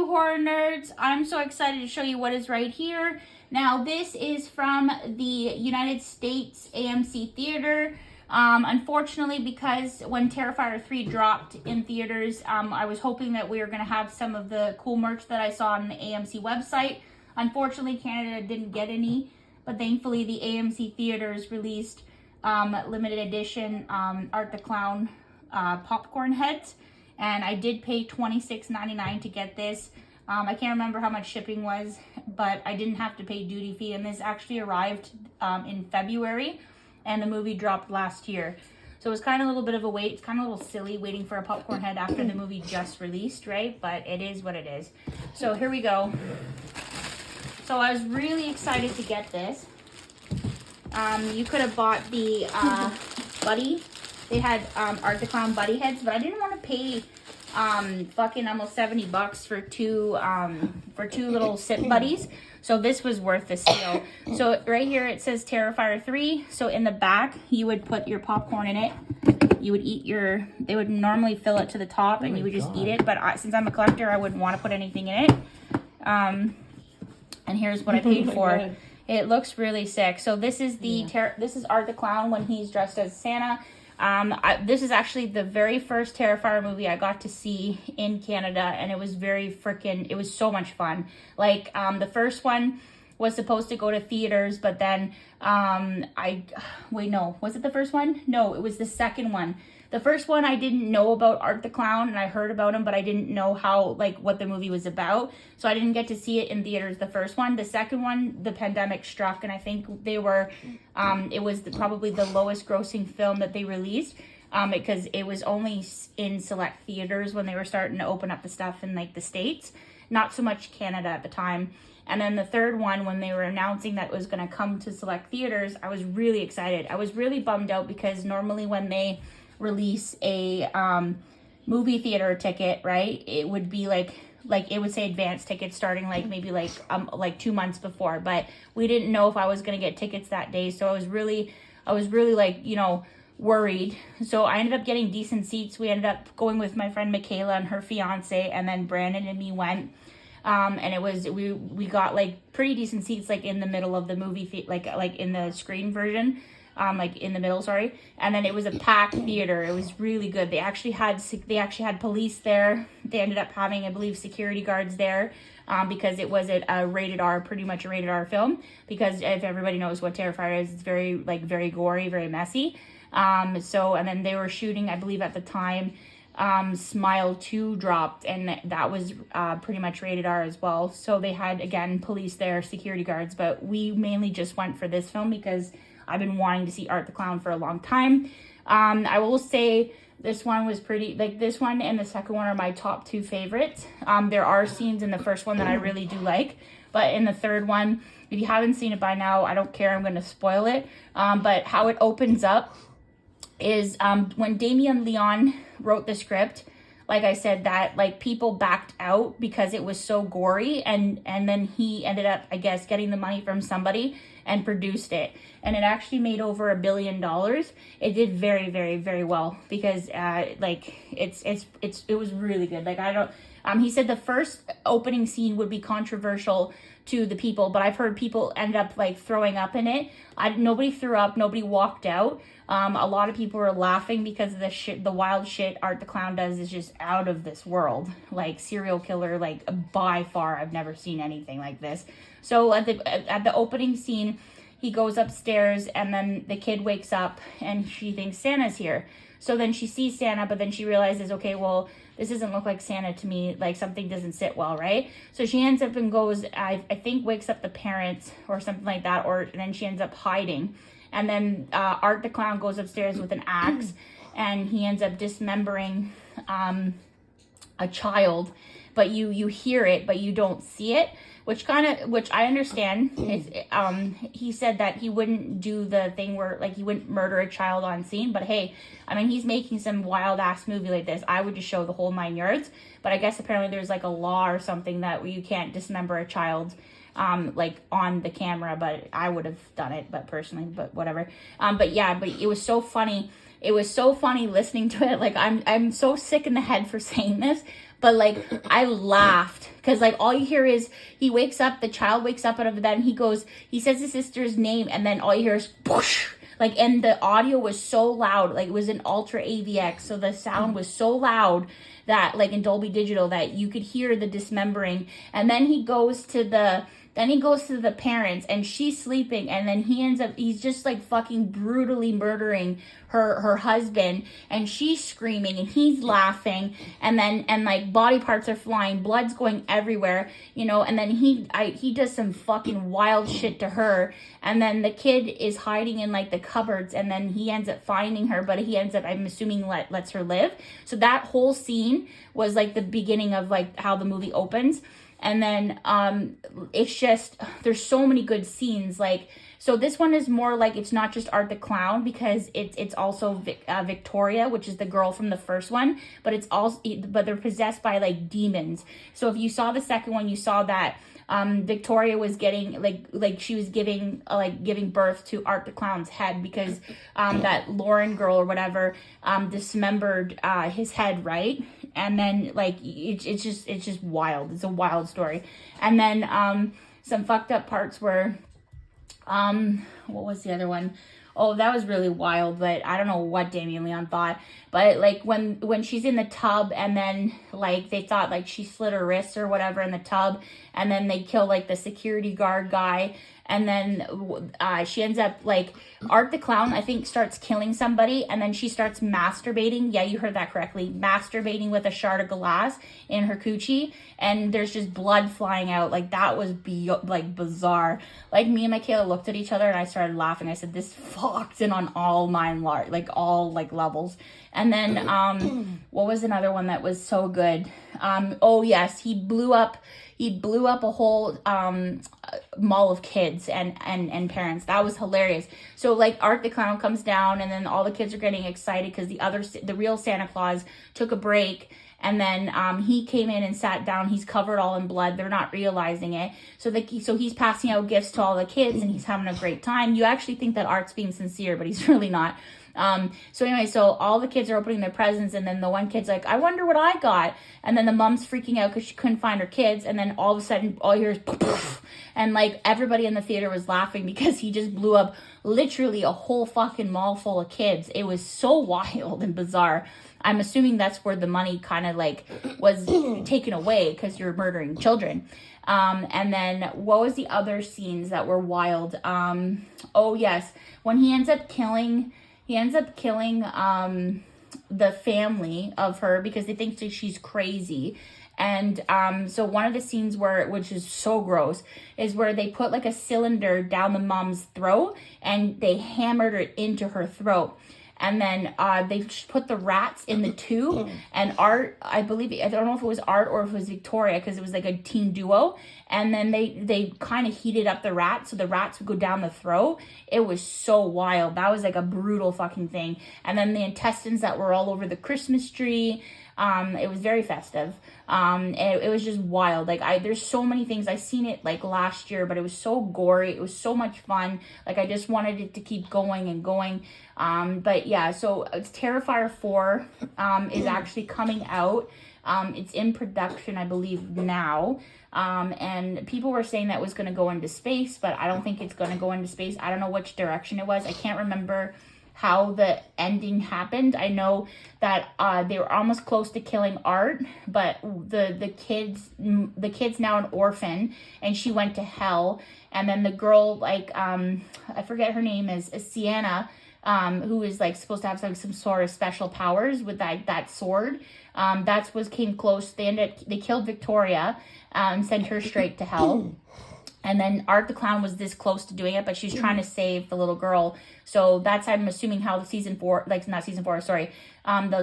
you, horror nerds. I'm so excited to show you what is right here. Now, this is from the United States AMC Theater. Unfortunately, because when Terrifier 3 dropped in theaters, I was hoping that we were going to have some of the cool merch that I saw on the AMC website. Unfortunately, Canada didn't get any, but thankfully the AMC Theaters released limited edition Art the Clown popcorn heads. And I did pay $26.99 to get this. I can't remember how much shipping was, but I didn't have to pay duty fee. And this actually arrived in February, and the movie dropped last year. So it was kind of a little bit of a wait. It's kind of a little silly waiting for a popcorn head after the movie just released, right? But it is what it is. So here we go. So I was really excited to get this. You could have bought the Buddy. They had Art the Clown Buddy heads, but I didn't want to pay fucking almost $70 for two little sit buddies. So this was worth the steal. So right here it says Terrifier 3. So in the back you would put your popcorn in it. You would eat your, they would normally fill it to the top and you would just eat it. But since I'm a collector, I wouldn't want to put anything in it. And here's what I paid for. God. It looks really sick. So this is the this is Art the Clown when he's dressed as Santa. This is actually the very first Terrifier movie I got to see in Canada, and it was it was so much fun. Like, the first one was supposed to go to theaters, but then, wait, no, was it the first one? No, it was the second one. The first one, I didn't know about Art the Clown, and I heard about him, but I didn't know what the movie was about. So I didn't get to see it in theaters, the first one. The second one, the pandemic struck, and I think they were, it was probably the lowest grossing film that they released, because it was only in select theaters when they were starting to open up the stuff in, like, the States. Not so much Canada at the time. And then the third one, when they were announcing that it was going to come to select theaters, I was really excited. I was really bummed out because normally when they release a movie theater ticket, right, it would be like it would say advance tickets starting maybe 2 months before, but we didn't know if I was going to get tickets that day. So I was really worried. So I ended up getting decent seats. We ended up going with my friend Michaela and her fiance, and then Brandon and me went. And it was, we got pretty decent seats, in the middle of the movie, like in the screen version. In the middle, sorry. And then it was a packed theater. It was really good. They actually had police there. They ended up having, I believe, security guards there, because it was a rated R, pretty much a rated R film. Because if everybody knows what Terrifier is, it's very gory, very messy. And then they were shooting, I believe at the time, Smile 2 dropped, and that was pretty much rated R as well. So they had, again, police there, security guards, but we mainly just went for this film because I've been wanting to see Art the Clown for a long time. I will say this one was pretty, this one and the second one are my top two favorites. There are scenes in the first one that I really do like, but in the third one, if you haven't seen it by now, I don't care, I'm going to spoil it. But how it opens up is when Damien Leon wrote the script, like I said, that people backed out because it was so gory, and then he ended up, I guess, getting the money from somebody and produced it, and it actually made over $1 billion. It did very, very, very well because it was really good. He said the first opening scene would be controversial to the people, but I've heard people end up throwing up in it. Nobody threw up, nobody walked out. A lot of people were laughing because of the wild shit Art the Clown does is just out of this world. Serial killer, by far, I've never seen anything like this. So at the opening scene, he goes upstairs, and then the kid wakes up and she thinks Santa's here. So then she sees Santa, but then she realizes, okay, well, this doesn't look like Santa to me. Something doesn't sit well, right? So she ends up and goes, I think wakes up the parents or something like that, and then she ends up hiding. And then Art the Clown goes upstairs with an axe, and he ends up dismembering a child. But you hear it, but you don't see it, which I understand. He said that he wouldn't do the thing where he wouldn't murder a child on scene, but hey, I mean, he's making some wild ass movie like this. I would just show the whole 9 yards, but I guess apparently there's a law or something that you can't dismember a child on the camera, but I would have done it, but whatever. But it was so funny. It was so funny listening to it. I'm so sick in the head for saying this, But like, I laughed because like all you hear is he wakes up, the child wakes up out of the bed, and he says his sister's name, and then all you hear is whoosh. Like, and the audio was so loud, like it was an Ultra AVX, so the sound was so loud that, like in Dolby Digital, that you could hear the dismembering. And then he goes to the parents, and she's sleeping, and then he's just like fucking brutally murdering her husband, and she's screaming and he's laughing, and like body parts are flying, blood's going everywhere, you know, and then he does some fucking wild shit to her, and then the kid is hiding in like the cupboards, and then he ends up finding her, but he ends up, I'm assuming, lets her live. So that whole scene was like the beginning of like how the movie opens. And then it's just, there's so many good scenes. Like, so this one is more like, it's not just Art the Clown, because it's also Victoria, which is the girl from the first one, but it's also, but they're possessed by like demons. So if you saw the second one, you saw that Victoria was getting like she was giving birth to Art the Clown's head, because that Lauren girl or whatever dismembered his head, right? And then like it's just wild. It's a wild story. And then some fucked up parts were what was the other one? Oh, that was really wild, but I don't know what Damien Leon thought. But like when she's in the tub, and then like they thought like she slit her wrists or whatever in the tub, and then they kill like the security guard guy, and then she ends up like, Art the Clown, I think, starts killing somebody, and then she starts masturbating. Yeah, you heard that correctly. Masturbating with a shard of glass in her coochie, and there's just blood flying out. Like, that was like bizarre. Like, me and Michaela looked at each other, and I started laughing. I said, this fucked in on all all levels. And then what was another one that was so good? Oh yes, he blew up a whole mall of kids and parents. That was hilarious. So like, Art the Clown comes down, and then all the kids are getting excited because the real Santa Claus took a break, and then he came in and sat down. He's covered all in blood. They're not realizing it. So he's passing out gifts to all the kids, and he's having a great time. You actually think that Art's being sincere, but he's really not. So anyway, so all the kids are opening their presents, and then the one kid's like, I wonder what I got. And then the mom's freaking out because she couldn't find her kids. And then all of a sudden, all you hear is poof, and like everybody in the theater was laughing because he just blew up literally a whole fucking mall full of kids. It was so wild and bizarre. I'm assuming that's where the money kind of like was taken away, because you're murdering children. And then what was the other scenes that were wild? Oh yes, when he ends up killing the family of her because they think that she's crazy. And so one of the scenes which is so gross, is where they put like a cylinder down the mom's throat, and they hammered it into her throat. And then they put the rats in the tube, and Art, I don't know if it was Art or if it was Victoria, because it was like a team duo. And then they kind of heated up the rats, so the rats would go down the throat. It was so wild. That was like a brutal fucking thing. And then the intestines that were all over the Christmas tree. It was very festive. It was just wild. Like, there's so many things. I seen it like last year, but it was so gory. It was so much fun. Like, I just wanted it to keep going and going. But yeah, so it's Terrifier 4 is actually coming out. It's in production, I believe, now. And people were saying that it was going to go into space, but I don't think it's going to go into space. I don't know which direction it was. I can't remember how the ending happened. I know that they were almost close to killing Art, but the kid's now an orphan, and she went to hell. And then the girl, like I forget her name, is Sienna, who is like supposed to have some sort of special powers with that sword. That's what came close. They killed Victoria and sent her straight to hell. And then Art the Clown was this close to doing it, but she's trying to save the little girl. So that's, I'm assuming, how the the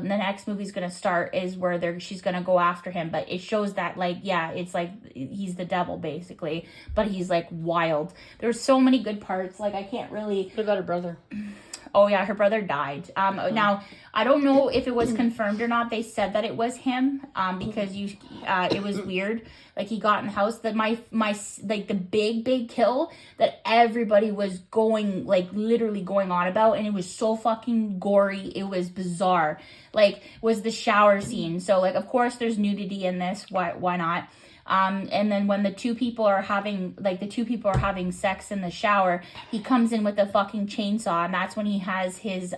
next movie's going to start, is where she's going to go after him. But it shows that, like, yeah, it's like he's the devil, basically. But he's, like, wild. There's so many good parts. Like, I can't really... What about her brother? Oh yeah, her brother died. Now I don't know if it was confirmed or not. They said that it was him. Because it was weird. Like he got in the house. That my like the big kill that everybody was going, like literally going on about, and it was so fucking gory. It was bizarre. Like was the shower scene. So like of course there's nudity in this. Why not? And then when the two people are having sex in the shower, he comes in with a fucking chainsaw, and that's when he has his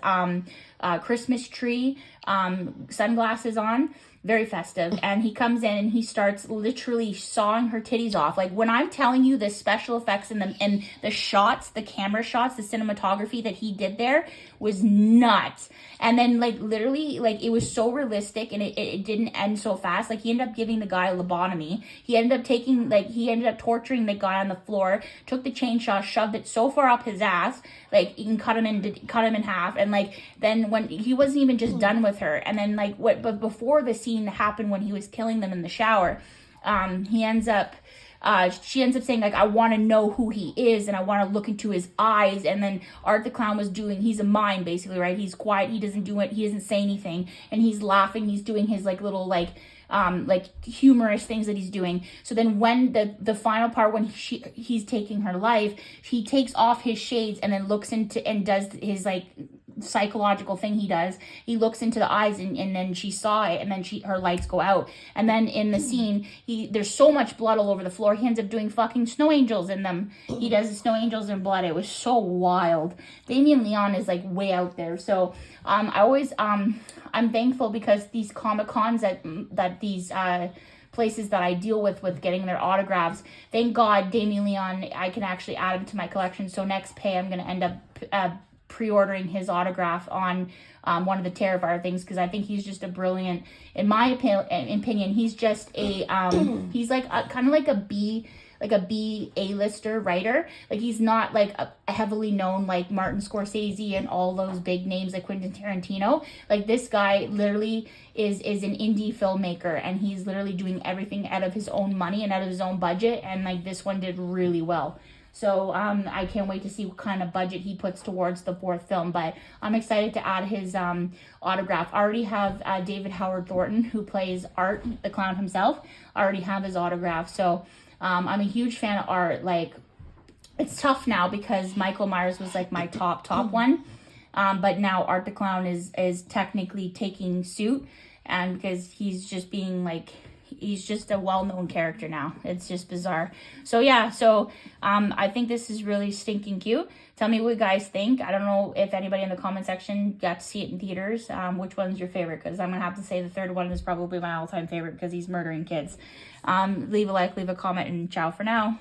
Christmas tree sunglasses on. Very festive. And he comes in and he starts literally sawing her titties off. Like when I'm telling you the special effects and the shots, the camera shots, the cinematography that he did there was nuts. And then like literally like it was so realistic, and it didn't end so fast. Like he ended up giving the guy a lobotomy. He ended up torturing the guy on the floor, took the chainsaw, shoved it so far up his ass, like you can cut him in half. And like then when he wasn't even just done with her, and then like but before the scene happened when he was killing them in the shower, she ends up saying like, I want to know who he is and I want to look into his eyes. And then Art the Clown was he's a mime basically, right? He's quiet, he doesn't say anything, and he's laughing, he's doing his like little like humorous things that he's doing. So then when the final part, when he's taking her life, he takes off his shades and then looks into and does his like psychological thing he does. He looks into the eyes, and then she saw it, and then her lights go out. And then in the scene, there's so much blood all over the floor, he ends up doing fucking snow angels in them. He does the snow angels in blood. It was so wild. Damien Leone is like way out there. So I'm thankful because these Comic-Cons that these places that I deal with getting their autographs, thank God Damien Leone, I can actually add him to my collection. So next pay I'm going to end up pre-ordering his autograph on one of the Terrifier things, because I think he's just a brilliant, in my opinion, he's just a he's like kind of like a B A-lister writer. Like he's not like a heavily known like Martin Scorsese and all those big names like Quentin Tarantino. Like this guy literally is an indie filmmaker, and he's literally doing everything out of his own money and out of his own budget, and like this one did really well. So I can't wait to see what kind of budget he puts towards the fourth film. But I'm excited to add his autograph. I already have David Howard Thornton, who plays Art the Clown himself. I already have his autograph. So I'm a huge fan of Art. Like, it's tough now because Michael Myers was like my top one. But now Art the Clown is technically taking suit, and because he's just being like, he's just a well-known character now. It's just bizarre. So yeah, I think this is really stinking cute. Tell me what you guys think. I don't know if anybody in the comment section got to see it in theaters. Which one's your favorite? Because I'm gonna have to say the third one is probably my all-time favorite because he's murdering kids. Leave a like, leave a comment, and ciao for now.